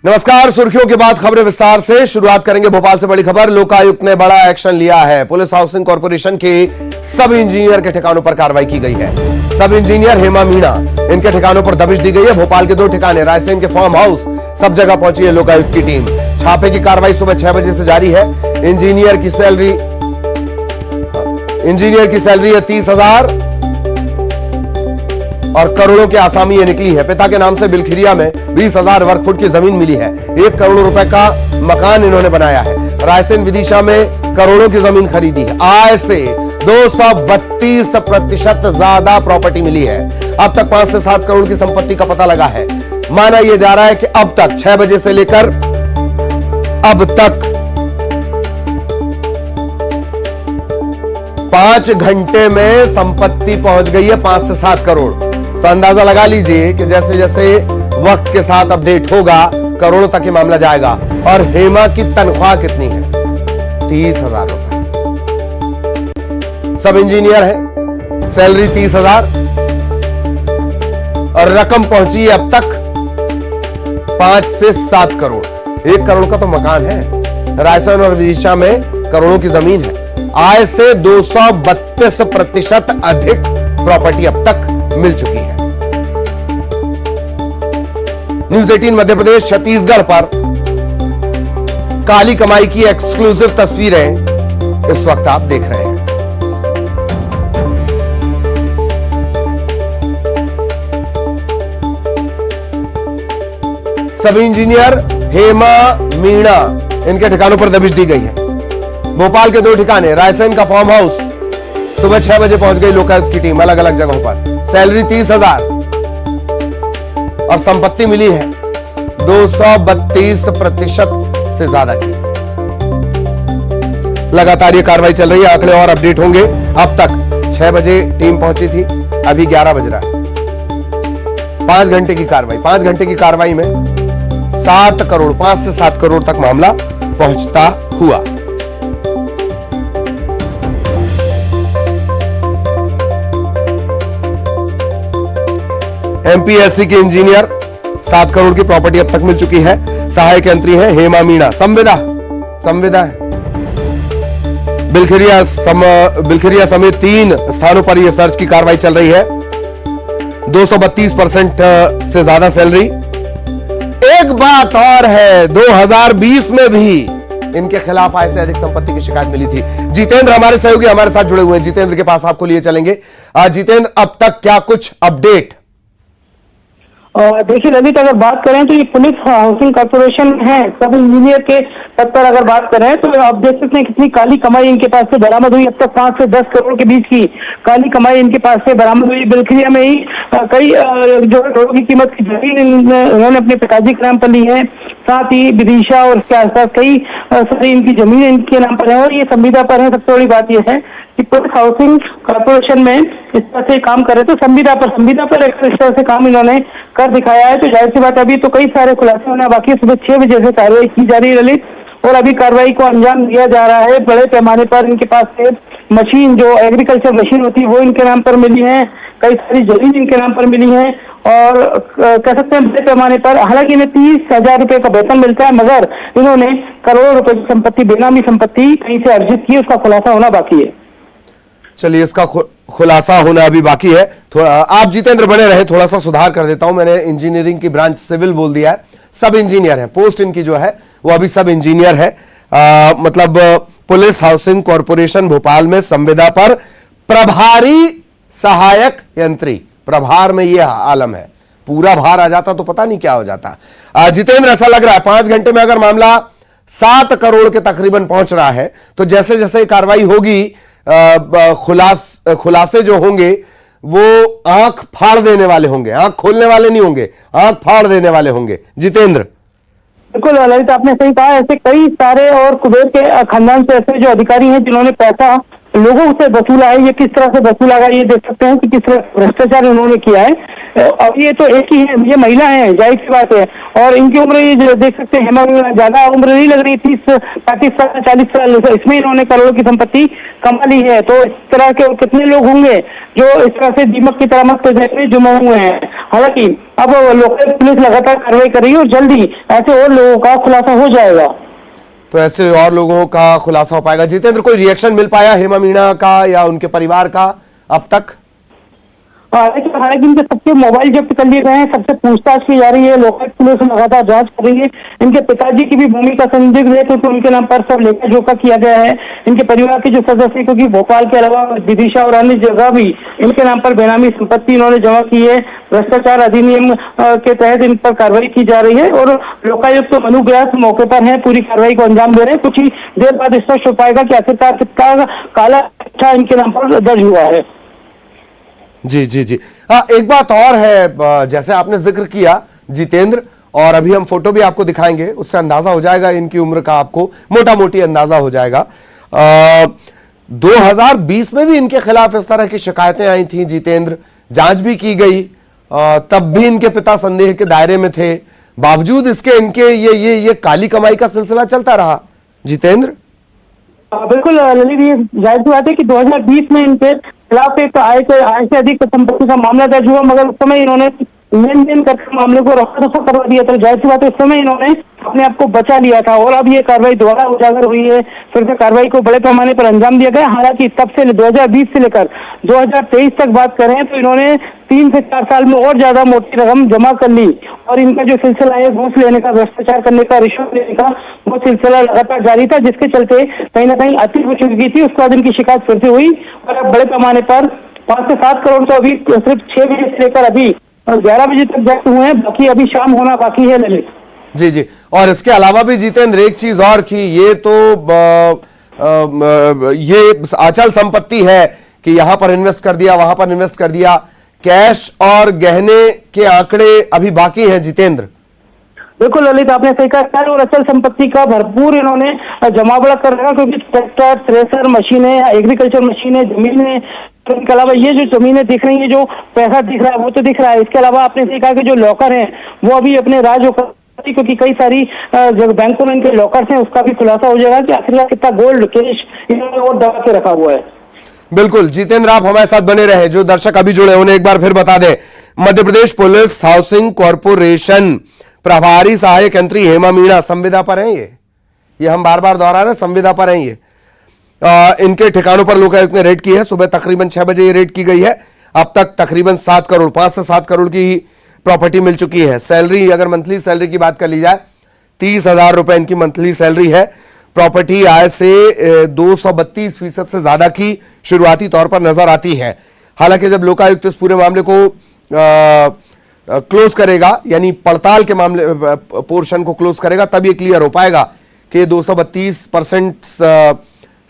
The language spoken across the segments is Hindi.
नमस्कार। सुर्खियों के बाद खबरें विस्तार से शुरुआत करेंगे। भोपाल से बड़ी खबर, लोकायुक्त ने बड़ा एक्शन लिया है। पुलिस हाउसिंग कॉर्पोरेशन के सब इंजीनियर के ठिकानों पर कार्रवाई की गई है। सब इंजीनियर हेमा मीणा, इनके ठिकानों पर दबिश दी गई है। भोपाल के 2 ठिकाने, रायसेन के फार्म हाउस, सब जगह पहुंची है लोकायुक्त की टीम। छापे की कार्रवाई सुबह 6 बजे से जारी है। इंजीनियर की सैलरी है 30,000 और करोड़ों की आसामी ये निकली है। पिता के नाम से बिलखिरिया में 20,000 वर्ग फुट की जमीन मिली है। 1 करोड़ रुपए का मकान इन्होंने बनाया है। रायसेन विदिशा में करोड़ों की जमीन खरीदी है। आय से 232% ज्यादा प्रॉपर्टी मिली है। अब तक 5 से 7 करोड़ की संपत्ति का पता लगा है। माना यह जा रहा है कि अब तक 6 बजे से लेकर अब तक 5 घंटे में संपत्ति पहुंच गई है 5 से 7 करोड़। तो अंदाजा लगा लीजिए कि जैसे जैसे वक्त के साथ अपडेट होगा करोड़ों तक ये मामला जाएगा। और हेमा की तनख्वाह कितनी है? 30,000 रुपए। सब इंजीनियर है, सैलरी 30,000 और रकम पहुंची है अब तक 5 से 7 करोड़। 1 करोड़ का तो मकान है। रायसेन और विदिशा में करोड़ों की जमीन है। आय से 232% अधिक प्रॉपर्टी अब तक मिल चुकी है। न्यूज़ 18 मध्य प्रदेश छत्तीसगढ़ पर काली कमाई की एक्सक्लूसिव तस्वीरें इस वक्त आप देख रहे हैं। सभी इंजीनियर हेमा मीणा, इनके ठिकानों पर दबिश दी गई है। भोपाल के 2 ठिकाने, रायसेन का फार्म हाउस, सुबह 6 बजे पहुंच गई लोकायुक्त की टीम। अलग अलग जगहों पर सैलरी 30,000 और संपत्ति मिली है 232% से ज्यादा की। लगातार ये कार्रवाई चल रही है। आंकड़े और अपडेट होंगे। अब तक 6 बजे टीम पहुंची थी, अभी 11 बज रहा है। 5 घंटे की कार्रवाई। 5 घंटे की कार्रवाई में 7 करोड़, 5 से 7 करोड़ तक मामला पहुंचता हुआ। एमपीएससी के इंजीनियर, 7 करोड़ की प्रॉपर्टी अब तक मिल चुकी है। सहायक यंत्री है हेमा मीणा। संविदा है। बिलखिरिया समेत 3 स्थानों पर यह सर्च की कार्रवाई चल रही है। 232% से ज्यादा सैलरी। एक बात और है, 2020 में भी इनके खिलाफ आय से अधिक संपत्ति की शिकायत मिली थी। जितेंद्र हमारे सहयोगी हमारे साथ जुड़े हुए हैं। जितेंद्र के पास आपको लिए चलेंगे। जितेंद्र, अब तक क्या कुछ अपडेट? देखिए ललित, अगर बात करें तो ये पुलिस हाउसिंग कॉर्पोरेशन है, सब इंजीनियर के पद पर अगर बात करें तो आप देख सकते हैं कितनी काली कमाई इनके पास से बरामद हुई। अब तक 5 से 10 करोड़ के बीच की काली कमाई इनके पास से बरामद हुई। बिलखिरिया में ही कई जो करोड़ की कीमत की जमीन इन्होंने अपने पिताजी के नाम पर ली है। साथ ही विदिशा और उसके आसपास कई सारी इनकी जमीन इनके नाम पर है और ये संविदा पर है। सबसे बड़ी बात यह है कि पुलिस हाउसिंग कॉर्पोरेशन में इस तरह से काम करे तो संविदा पर इस तरह से काम इन्होंने कर दिखाया है। तो जाहिर सी बात, अभी तो कई सारे खुलासे होने बाकी। सुबह 6 बजे से कार्रवाई की जा रही है ललित, और अभी कार्रवाई को अंजाम दिया जा रहा है। बड़े पैमाने पर इनके पास से मशीन, जो एग्रीकल्चर मशीन होती है, वो इनके नाम पर मिली है। कई सारी जमीन इनके नाम पर मिली है और कह सकते हैं बड़े पैमाने पर। हालांकि इन्हें 30,000 रुपए का वेतन मिलता है, मगर इन्होंने करोड़ों रुपए की संपत्ति, बेनामी संपत्ति कहीं से अर्जित की, उसका खुलासा होना बाकी है। चलिए, इसका खुलासा होना अभी बाकी है। थोड़ा आप जितेंद्र बने रहे, थोड़ा सा सुधार कर देता हूं। मैंने इंजीनियरिंग की ब्रांच सिविल बोल दिया है। सब इंजीनियर है। पोस्ट इनकी जो है वो अभी सब इंजीनियर है। मतलब पुलिस हाउसिंग कॉर्पोरेशन भोपाल में संविदा पर प्रभारी सहायक यंत्री। प्रभार में यह आलम है। पूरा भार आ जाता तो पता नहीं क्या हो जाता। जितेंद्र, ऐसा लग रहा है 5 घंटे में अगर मामला 7 करोड़ के तकरीबन पहुंच रहा है, तो जैसे जैसे कार्रवाई होगी खुलासे जो होंगे वो आंख फाड़ देने वाले होंगे। आंख खोलने वाले नहीं होंगे, आंख फाड़ देने वाले होंगे। जितेंद्र, बिल्कुल ललित, आपने सही कहा। ऐसे कई सारे और कुबेर के खानदान से ऐसे जो अधिकारी हैं जिन्होंने पैसा लोगों से वसूला है, ये किस तरह से वसूला गया, ये देख सकते हैं कि किस तरह भ्रष्टाचार इन्होंने किया है। अब ये तो एक ही है, ये महिला है, जाहिर सी बात है, और इनकी उम्र ये जो देख सकते हैं हेमा मालिनी, ज्यादा उम्र नहीं लग रही, 30-35 साल 40 साल, इसमें इन्होंने करोड़ों की संपत्ति कमा ली है। तो इस तरह के कितने लोग होंगे जो इस तरह से दीमक की तरह मत में जुमे हुए हैं। हालांकि अब लोकल पुलिस लगातार कार्रवाई कर रही है और जल्दी ऐसे और लोगों का खुलासा हो जाएगा। तो ऐसे और लोगों का खुलासा हो पाएगा। जितेंद्र, कोई रिएक्शन मिल पाया हेमा मीणा का या उनके परिवार का अब तक? हालांकि इनके सबके मोबाइल जब्त कर लिए गए हैं, सबसे पूछताछ की जा रही है, लोकल पुलिस लगातार जांच कर रही है। इनके पिताजी की भी भूमिका संदिग्ध है, क्योंकि उनके नाम पर सब लेखा जोखा किया गया है। इनके परिवार के जो सदस्य, क्योंकि भोपाल के अलावा विदिशा और अन्य जगह भी इनके नाम पर बेनामी संपत्ति इन्होंने जमा की है। भ्रष्टाचार अधिनियम के तहत इन पर कार्रवाई की जा रही है और लोकायुक्त तो मनु व्यास मौके पर है, पूरी कार्रवाई को अंजाम दे रहे हैं। कुछ ही देर बाद स्पष्ट हो पाएगा कि आखिरकार कितना काला अच्छा इनके नाम पर दर्ज हुआ है। जी जी जी। हाँ, एक बात और है, जैसे आपने जिक्र किया जितेंद्र, और अभी हम फोटो भी आपको दिखाएंगे, उससे अंदाजा हो जाएगा इनकी उम्र का, आपको मोटा मोटी अंदाजा हो जाएगा। 2020 में भी इनके खिलाफ इस तरह की शिकायतें आई थी जितेंद्र, जांच भी की गई, तब भी इनके पिता संदेह के दायरे में थे, बावजूद इसके इनके ये काली कमाई का सिलसिला चलता रहा। जितेंद्र, बिल्कुल ललित, ये जाहिर सी बात है कि 2020 में इनके खिलाफ एक आय से अधिक संपत्ति का मामला दर्ज हुआ, मगर उस समय इन्होंने लेन देन करके मामले को रफा दफा करवा दिया था। जाहिर सी बात है उस समय इन्होंने अपने आप को बचा लिया था और अब ये कार्रवाई दोबारा उजागर हुई है, फिर से कार्रवाई को बड़े पैमाने पर अंजाम दिया गया। हालांकि तब से 2020 से लेकर 2023 तक बात करें तो इन्होंने 3 से 4 साल में और ज्यादा मोटी रकम जमा कर ली और इनका जो सिलसिला है घूस लेने का, भ्रष्टाचार करने का, रिश्वत लेने का, वो सिलसिला लगातार जारी था, जिसके चलते कहीं ना कहीं अति हो चुकी थी। उसके बाद इनकी शिकायत फिर से हुई और अब बड़े पैमाने पर 5 से 7 करोड़ तो अभी सिर्फ 6 बजे से लेकर अभी 11 बजे तक जब्त हुए हैं, बाकी अभी शाम होना बाकी है ललित। जी जी। और इसके अलावा भी जितेंद्र एक चीज और की, ये तो ये अचल संपत्ति है कि यहां पर इन्वेस्ट कर दिया, वहां पर इन्वेस्ट कर दिया, कैश और गहने के आंकड़े अभी बाकी हैं जितेंद्र। बिल्कुल ललित, आपने सही कहा, कर और अचल संपत्ति का भरपूर इन्होंने जमावड़ा कर रखा, क्योंकि ट्रैक्टर, थ्रेसर मशीनें, एग्रीकल्चर मशीनें, जमीनें, इनके अलावा ये जो जमीनें दिख रही है, जो पैसा दिख रहा है वो तो दिख रहा है। इसके अलावा आपने सही कहा कि जो लॉकर है वो अभी अपने राज्य, क्योंकि कई सारी जो बैंकों में इनके लॉकर्स हैं उसका भी खुलासा हो जाएगा कि आखिरकार कितना गोल्ड कैश इन्होंने और दबा के रखा हुआ है। बिल्कुल जितेंद्र, आप हमारे साथ बने रहे। जो दर्शक अभी जुड़े उन्हें एक बार फिर बता दें, Madhya Pradesh police housing corporation प्रभारी सहायक यंत्री हेमा मीणा संविदा पर हैं। ये हम बार बार दोहरा रहे हैं, संविदा पर हैं ये। इनके ठिकानों पर लोकायुक्त ने रेड की है। सुबह तकरीबन 6 बजे ये रेड की गई है। अब तक तकरीबन 7 करोड़ 5 से 7 करोड़ की प्रॉपर्टी मिल चुकी है। सैलरी, अगर मंथली सैलरी की बात कर ली जाए, 30,000 रुपए इनकी मंथली सैलरी है। प्रॉपर्टी आय से 232% से ज्यादा की शुरुआती तौर पर नजर आती है। हालांकि जब लोकायुक्त इस पूरे मामले को क्लोज करेगा, यानी पड़ताल के मामले पोर्शन को क्लोज करेगा, तब ये क्लियर हो पाएगा कि 232%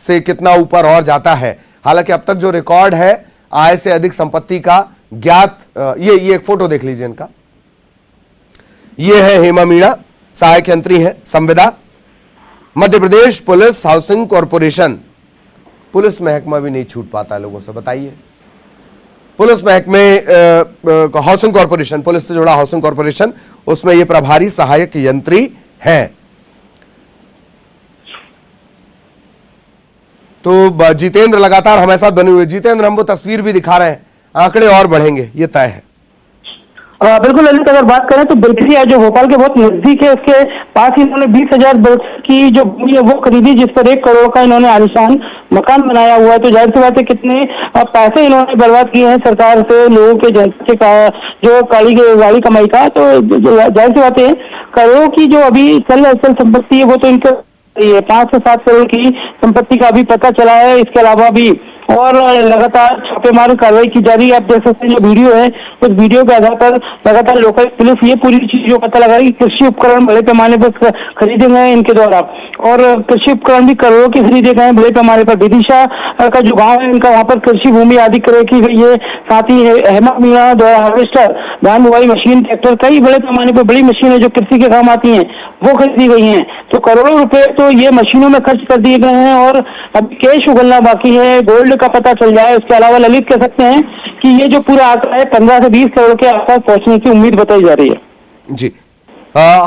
से कितना ऊपर और जाता है। हालांकि अब तक जो रिकॉर्ड है आय से अधिक संपत्ति का ज्ञात, ये एक फोटो देख लीजिए इनका, ये है हेमा मीणा, सहायक यंत्री है संविदा, Madhya Pradesh police housing corporation. Police महकमा भी नहीं छूट पाता है लोगों से, बताइए। पुलिस महकमे हाउसिंग कॉर्पोरेशन, पुलिस से जुड़ा हाउसिंग कॉर्पोरेशन, उसमें ये प्रभारी सहायक यंत्री हैं। तो जितेंद्र लगातार हमारे साथ बने हुए। जितेंद्र, हम वो तस्वीर भी दिखा रहे हैं, आंकड़े और बढ़ेंगे, ये तय है। बिल्कुल ललित, अगर बात करें तो बिल्कुल जो भोपाल के बहुत नजदीक है, उसके पास ही इन्होंने 20,000 की जो भूमि है वो खरीदी, जिस पर 1 करोड़ का इन्होंने आलिशान मकान बनाया हुआ है। तो जाहिर सी बात है कितने पैसे इन्होंने बर्बाद किए हैं सरकार से, लोगों के जनता का जो गाड़ी कमाई का। तो जाहिर सी बात है करोड़ों की जो अभी चल संपत्ति है वो तो इनके 5 से 7 करोड़ की संपत्ति का अभी पता चला है। इसके अलावा भी और लगातार छापेमारी कार्रवाई की जा रही है। आप देख सकते हैं जो वीडियो है, उस वीडियो के आधार पर लगातार लोकल पुलिस ये पूरी चीज जो पता लगा रही है कि कृषि उपकरण बड़े पैमाने पर खरीदे गए हैं इनके द्वारा। और कृषि उपकरण भी करोड़ों के खरीदे गए हैं बड़े पैमाने पर। विदिशा का जो गांव है इनका, वहां पर कृषि भूमि आदि क्रय की गई है। साथ ही हेमा मीणा द्वारा हार्वेस्टर, धान बुआई मशीन, ट्रैक्टर, कई बड़े पैमाने पर बड़ी मशीनें जो कृषि के काम आती हैं वो खरीदी गई हैं। तो करोड़ों रुपए तो ये मशीनों में खर्च कर दिए गए हैं और अब कैश उगलना बाकी है, गोल्ड का पता चल जाए। उसके अलावा ललित कह सकते हैं कि ये जो पूरा आंकड़ा है 15 से 20 करोड़ के आसपास पहुंचने की उम्मीद बताई जा रही है। जी,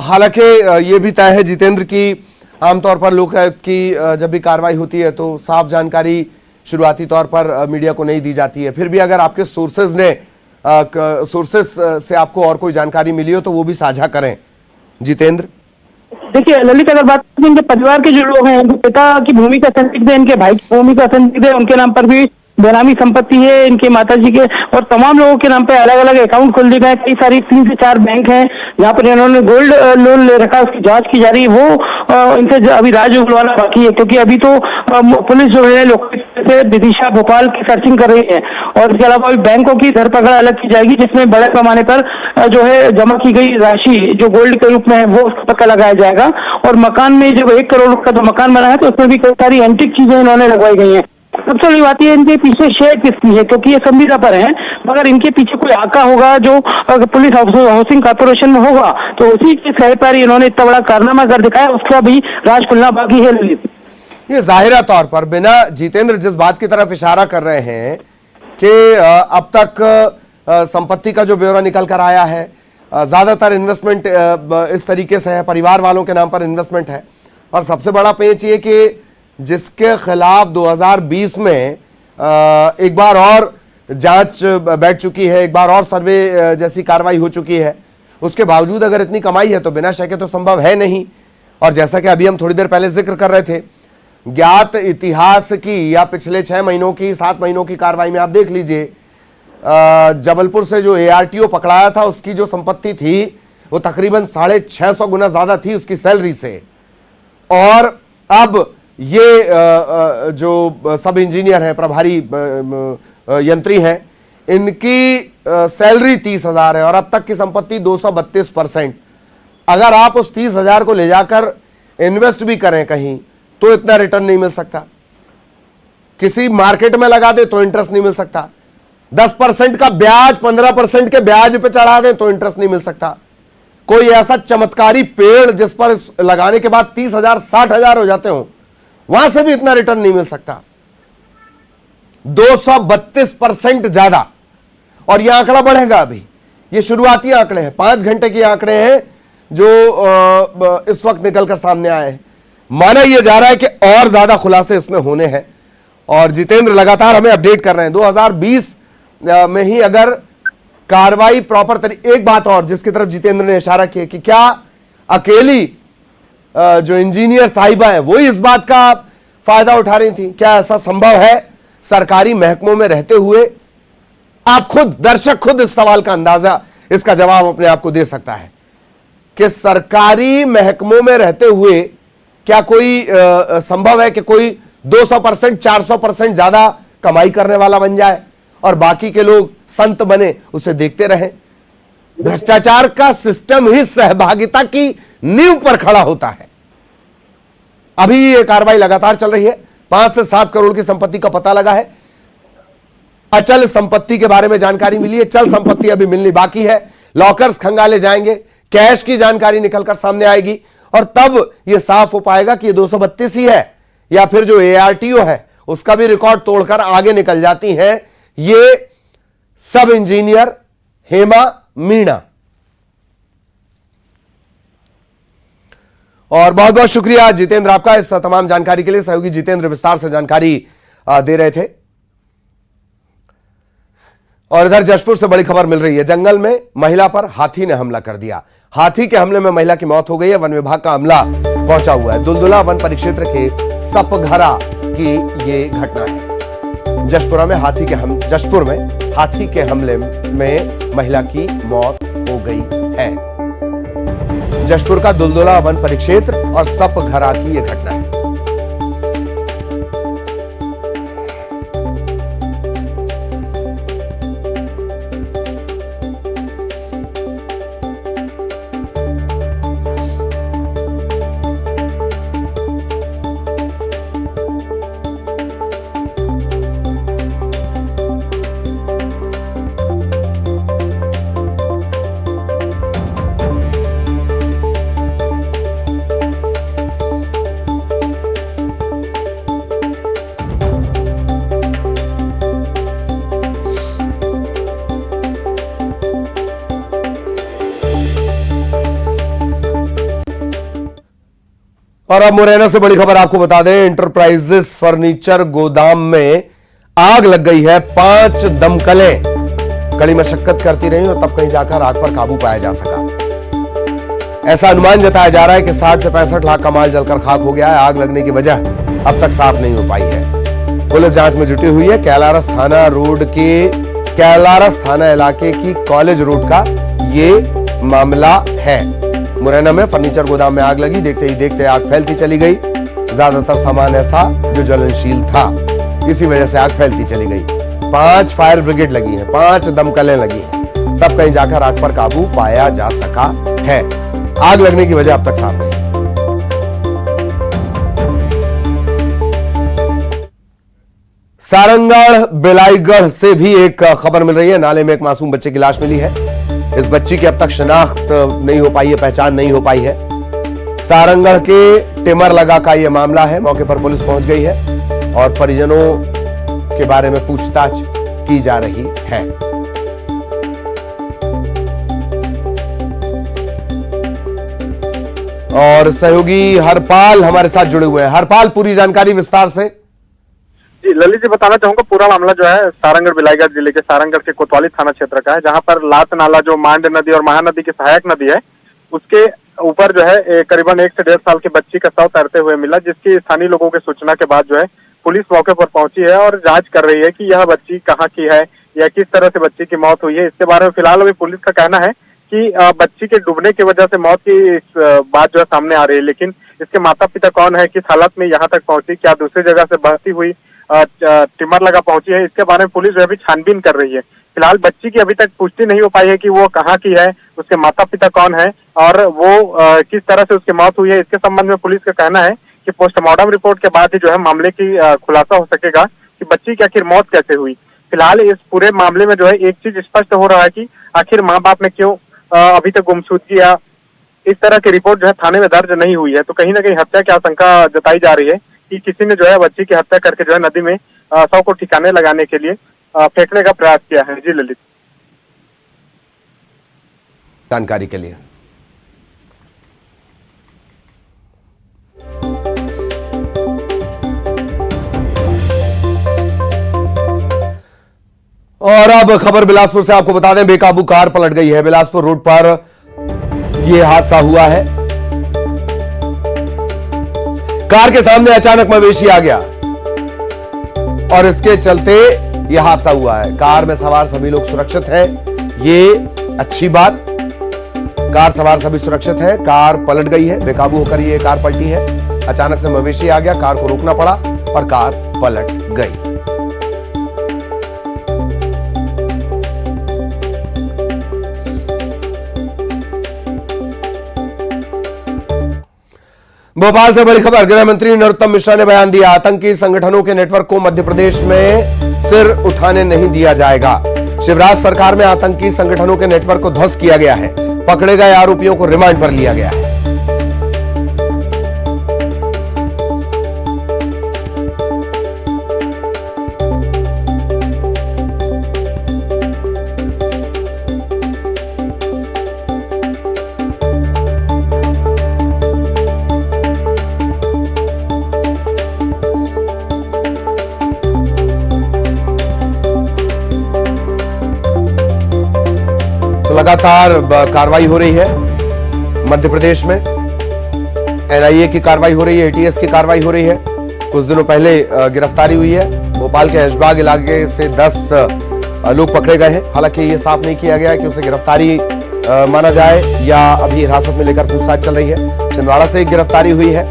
हालांकि ये भी तय है जितेंद्र की आमतौर पर लोकायुक्त की जब भी कार्रवाई होती है तो साफ जानकारी शुरुआती तौर पर मीडिया को नहीं दी जाती है। फिर भी अगर आपके सोर्सेस से आपको और कोई जानकारी मिली हो तो वो भी साझा करें जितेंद्र। देखिए ललित, अगर बात करें इनके परिवार के जो लोग हैं, इनके पिता की भूमि का संदिग्ध है, इनके भाई की भूमि का संदिग्ध है, उनके नाम पर भी बेनामी संपत्ति है, इनके माताजी के और तमाम लोगों के नाम पे अलग अलग अकाउंट खोल दिए गए। कई सारी 3 से 4 बैंक हैं जहां पर इन्होंने गोल्ड लोन ले रखा है, उसकी जांच की जा रही है। वो इनसे अभी राज उगलवाना बाकी है, क्योंकि अभी तो पुलिस जो है लोकायुक्त से विदिशा भोपाल की सर्चिंग कर रही है और इसके अलावा बैंकों की धरपकड़ अलग की जाएगी, जिसमें बड़े पैमाने पर जो है जमा की गई राशि जो गोल्ड के रूप में है वो उसका पता लगाया जाएगा। और मकान में जब 1 करोड़ का जो मकान बना है तो उसमें भी कई सारी एंटीक चीजें इन्होंने लगवाई गई हैं। सबसे बड़ी बात यह इनके पीछे शेयर किसकी है, क्योंकि ये संविदा पर है, मगर इनके पीछे कोई आका होगा जो पुलिस हाउसिंग कॉर्पोरेशन में होगा, तो उसी के सह पर इन्होंने इतना बड़ा कारनामा कर दिखाया, उसका भी राज खुलना बाकी है ललित। ये जाहिरा तौर पर बिना जितेंद्र जिस बात की तरफ इशारा कर रहे हैं कि अब तक संपत्ति का जो ब्यौरा निकल कर आया है, ज्यादातर इन्वेस्टमेंट इस तरीके से है, परिवार वालों के नाम पर इन्वेस्टमेंट है। और सबसे बड़ा पेच ये कि जिसके खिलाफ 2020 में एक बार और जांच बैठ चुकी है, एक बार और सर्वे जैसी कार्रवाई हो चुकी है, उसके बावजूद अगर इतनी कमाई है तो बिना शक तो संभव है नहीं। और जैसा कि अभी हम थोड़ी देर पहले जिक्र कर रहे थे, ज्ञात इतिहास की या पिछले 6 महीनों की 7 महीनों की कार्रवाई में आप देख लीजिए, जबलपुर से जो ARTO पकड़ाया था उसकी जो संपत्ति थी वो तकरीबन 650 गुना ज्यादा थी उसकी सैलरी से। और अब ये जो सब इंजीनियर हैं, प्रभारी यंत्री हैं, इनकी सैलरी 30,000 है और अब तक की संपत्ति 232%। अगर आप उस 30,000 को ले जाकर इन्वेस्ट भी करें कहीं तो इतना रिटर्न नहीं मिल सकता, किसी मार्केट में लगा दे तो इंटरेस्ट नहीं मिल सकता, 10% का ब्याज 15% के ब्याज पे चढ़ा दें तो इंटरेस्ट नहीं मिल सकता। कोई ऐसा चमत्कारी पेड़ जिस पर लगाने के बाद 30,000 60,000 हो जाते हो, वहां से भी इतना रिटर्न नहीं मिल सकता। 232% ज्यादा। और यह आंकड़ा बढ़ेगा। अभी ये शुरुआती आंकड़े हैं, 5 घंटे के आंकड़े हैं जो इस वक्त निकलकर सामने आए हैं। माना यह जा रहा है कि और ज्यादा खुलासे इसमें होने हैं और जितेंद्र लगातार हमें अपडेट कर रहे हैं। 2020 में ही अगर कार्रवाई प्रॉपर तरीके, एक बात और जिसकी तरफ जितेंद्र ने इशारा किया कि क्या अकेली जो इंजीनियर साहिबा है वो इस बात का फायदा उठा रही थी, क्या ऐसा संभव है सरकारी महकमों में रहते हुए? आप खुद दर्शक खुद इस सवाल का अंदाजा, इसका जवाब अपने आप को दे सकता है कि सरकारी महकमों में रहते हुए क्या कोई संभव है कि कोई 200% 400% ज्यादा कमाई करने वाला बन जाए और बाकी के लोग संत बने उसे देखते रहें? भ्रष्टाचार का सिस्टम ही सहभागिता की नींव पर खड़ा होता है। अभी ये कार्रवाई लगातार चल रही है। 5 से 7 करोड़ की संपत्ति का पता लगा है। अचल संपत्ति के बारे में जानकारी मिली है, चल संपत्ति अभी मिलनी बाकी है। लॉकर्स खंगाले जाएंगे, कैश की जानकारी निकलकर सामने आएगी और तब यह साफ हो पाएगा कि ये 232 ही है या फिर जो ARTO है उसका भी रिकॉर्ड तोड़कर आगे निकल जाती है ये सब इंजीनियर हेमा मीणा। और बहुत बहुत शुक्रिया जितेंद्र आपका इस तमाम जानकारी के लिए। सहयोगी जितेंद्र विस्तार से जानकारी दे रहे थे। और इधर जशपुर से बड़ी खबर मिल रही है। जंगल में महिला पर हाथी ने हमला कर दिया। हाथी के हमले में महिला की मौत हो गई है। वन विभाग का अमला पहुंचा हुआ है। दुलदुला वन परिक्षेत्र के सपघरा की ये घटना है। जशपुर में हाथी के हमले में महिला की मौत हो गई है। जशपुर का दुलदुला वन परिक्षेत्र और सपघरा की यह घटना है। और अब मुरैना से बड़ी खबर आपको बता दें, इंटरप्राइजेस फर्नीचर गोदाम में आग लग गई है। 5 दमकलें कड़ी मशक्कत करती रही और तब कहीं जाकर आग पर काबू पाया जा सका। ऐसा अनुमान जताया जा रहा है कि 60 से 65 लाख का माल जलकर खाक हो गया है। आग लगने की वजह अब तक साफ नहीं हो पाई है। पुलिस जांच में जुटी हुई है। कैलारस थाना इलाके की कॉलेज रोड का ये मामला है। मुरैना में फर्नीचर गोदाम में आग लगी। देखते ही देखते आग फैलती चली गई। ज्यादातर सामान ऐसा जो ज्वलनशील था, इसी वजह से आग फैलती चली गई। 5 फायर ब्रिगेड लगी हैं, 5 दमकलें लगी हैं, तब कहीं जाकर आग पर काबू पाया जा सका है। आग लगने की वजह अब तक साफ नहीं। सारंगगढ़ बेलाईगढ़ से भी एक खबर मिल रही है। नाले में एक मासूम बच्चे की लाश मिली है। इस बच्ची की अब तक शिनाख्त नहीं हो पाई है, पहचान नहीं हो पाई है। सारंगगढ़ के टिमर लगा का यह मामला है। मौके पर पुलिस पहुंच गई है और परिजनों के बारे में पूछताछ की जा रही है। और सहयोगी हरपाल हमारे साथ जुड़े हुए हैं। हरपाल, पूरी जानकारी विस्तार से। जी ललित जी, बताना चाहूंगा पूरा मामला जो है सारंगगढ़ बिलाईगढ़ जिले के सारंगगढ़ के कोतवाली थाना क्षेत्र का है, जहां पर लात नाला जो मांड नदी और महानदी की सहायक नदी है, उसके ऊपर जो है करीबन 1 से 1.5 साल की बच्ची का शव तैरते हुए मिला, जिसकी स्थानीय लोगों की सूचना के बाद जो है पुलिस मौके पर पहुंची है और जांच कर रही है कि यह बच्ची कहाँ की है या किस तरह से बच्ची की मौत हुई है। इसके बारे में फिलहाल अभी पुलिस का कहना है कि बच्ची के डूबने की वजह से मौत की इस बात जो है सामने आ रही है, लेकिन इसके माता पिता कौन है, किस हालत में यहाँ तक पहुंची, क्या दूसरी जगह से बहती हुई टिमर लगा पहुंची है, इसके बारे में पुलिस जो है अभी छानबीन कर रही है। फिलहाल बच्ची की अभी तक पुष्टि नहीं हो पाई है कि वो कहाँ की है, उसके माता पिता कौन है और वो किस तरह से उसकी मौत हुई है। इसके संबंध में पुलिस का कहना है कि पोस्टमार्टम रिपोर्ट के बाद ही जो है मामले की खुलासा हो सकेगा कि बच्ची की आखिर मौत कैसे हुई। फिलहाल इस पूरे मामले में जो है एक चीज स्पष्ट हो रहा है कि आखिर माँ बाप ने क्यों अभी तक गुमशुदगी या इस तरह की रिपोर्ट जो है थाने में दर्ज नहीं हुई है। तो कहीं ना कहीं हत्या की आशंका जताई जा रही है कि किसी ने जो है बच्ची की हत्या करके जो है नदी में शव को ठिकाने लगाने के लिए फेंकने का प्रयास किया है। जी ललित, जानकारी के लिए। और अब खबर बिलासपुर से आपको बता दें, बेकाबू कार पलट गई है। बिलासपुर रोड पर यह हादसा हुआ है। कार के सामने अचानक मवेशी आ गया और इसके चलते यह हादसा हुआ है। कार में सवार सभी लोग सुरक्षित हैं, ये अच्छी बात। कार सवार सभी सुरक्षित हैं। कार पलट गई है, बेकाबू होकर ये कार पलटी है। अचानक से मवेशी आ गया, कार को रोकना पड़ा और कार पलट गई। भोपाल से बड़ी खबर, गृह मंत्री नरोत्तम मिश्रा ने बयान दिया। आतंकी संगठनों के नेटवर्क को मध्य प्रदेश में सिर उठाने नहीं दिया जाएगा। शिवराज सरकार में आतंकी संगठनों के नेटवर्क को ध्वस्त किया गया है। पकड़े गए आरोपियों को रिमांड पर लिया गया है। लगातार कार्रवाई हो रही है मध्य प्रदेश में। एनआईए की कार्रवाई हो रही है, एटीएस की कार्रवाई हो रही है। कुछ दिनों पहले गिरफ्तारी हुई है। भोपाल के ऐशबाग इलाके से 10 लोग पकड़े गए हैं। हालांकि ये साफ नहीं किया गया कि उसे गिरफ्तारी माना जाए या अभी हिरासत में लेकर पूछताछ चल रही है। छिंदवाड़ा से एक गिरफ्तारी हुई है।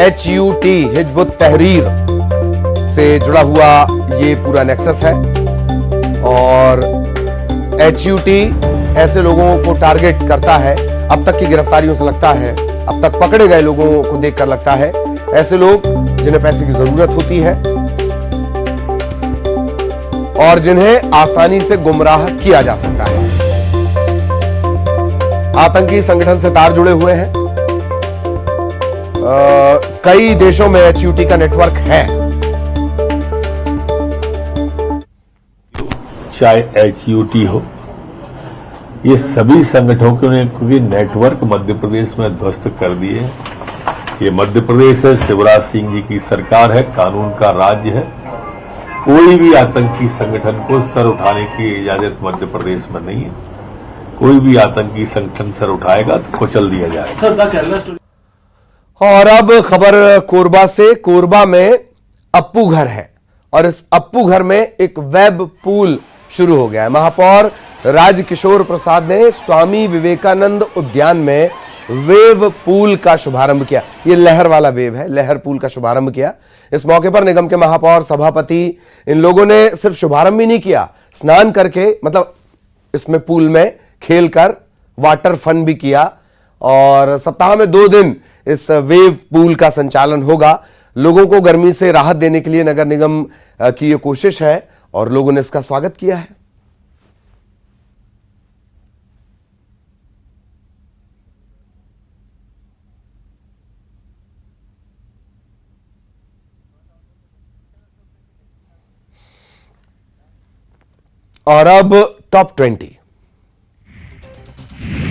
HUT हिजबुत तहरीर से जुड़ा हुआ ये पूरा नेक्सस है और HUT ऐसे लोगों को टारगेट करता है। अब तक की गिरफ्तारियों से लगता है, अब तक पकड़े गए लोगों को देखकर लगता है ऐसे लोग जिन्हें पैसे की जरूरत होती है और जिन्हें आसानी से गुमराह किया जा सकता है। आतंकी संगठन से तार जुड़े हुए हैं। कई देशों में HUT का नेटवर्क है। चाहे HUT हो, ये सभी संगठनों ने क्योंकि नेटवर्क मध्य प्रदेश में ध्वस्त कर दिए, ये मध्य प्रदेश है, शिवराज सिंह जी की सरकार है, कानून का राज्य है। कोई भी आतंकी संगठन को सर उठाने की इजाजत मध्य प्रदेश में नहीं है। कोई भी आतंकी संगठन सर उठाएगा तो कुचल दिया जाएगा। और अब खबर कोरबा से। कोरबा में अप्पू घर है और इस अप्पू घर में एक वेब पूल शुरू हो गया है। महापौर राजकिशोर प्रसाद ने स्वामी विवेकानंद उद्यान में वेव पूल का शुभारंभ किया। यह लहर वाला वेव है, लहर पूल का शुभारंभ किया। इस मौके पर निगम के महापौर, सभापति, इन लोगों ने सिर्फ शुभारंभ ही नहीं किया, स्नान करके, मतलब इसमें पूल में खेलकर वाटर फन भी किया। और सप्ताह में 2 दिन इस वेव पूल का संचालन होगा। लोगों को गर्मी से राहत देने के लिए नगर निगम की यह कोशिश है और लोगों ने इसका स्वागत किया है। और अब टॉप 20।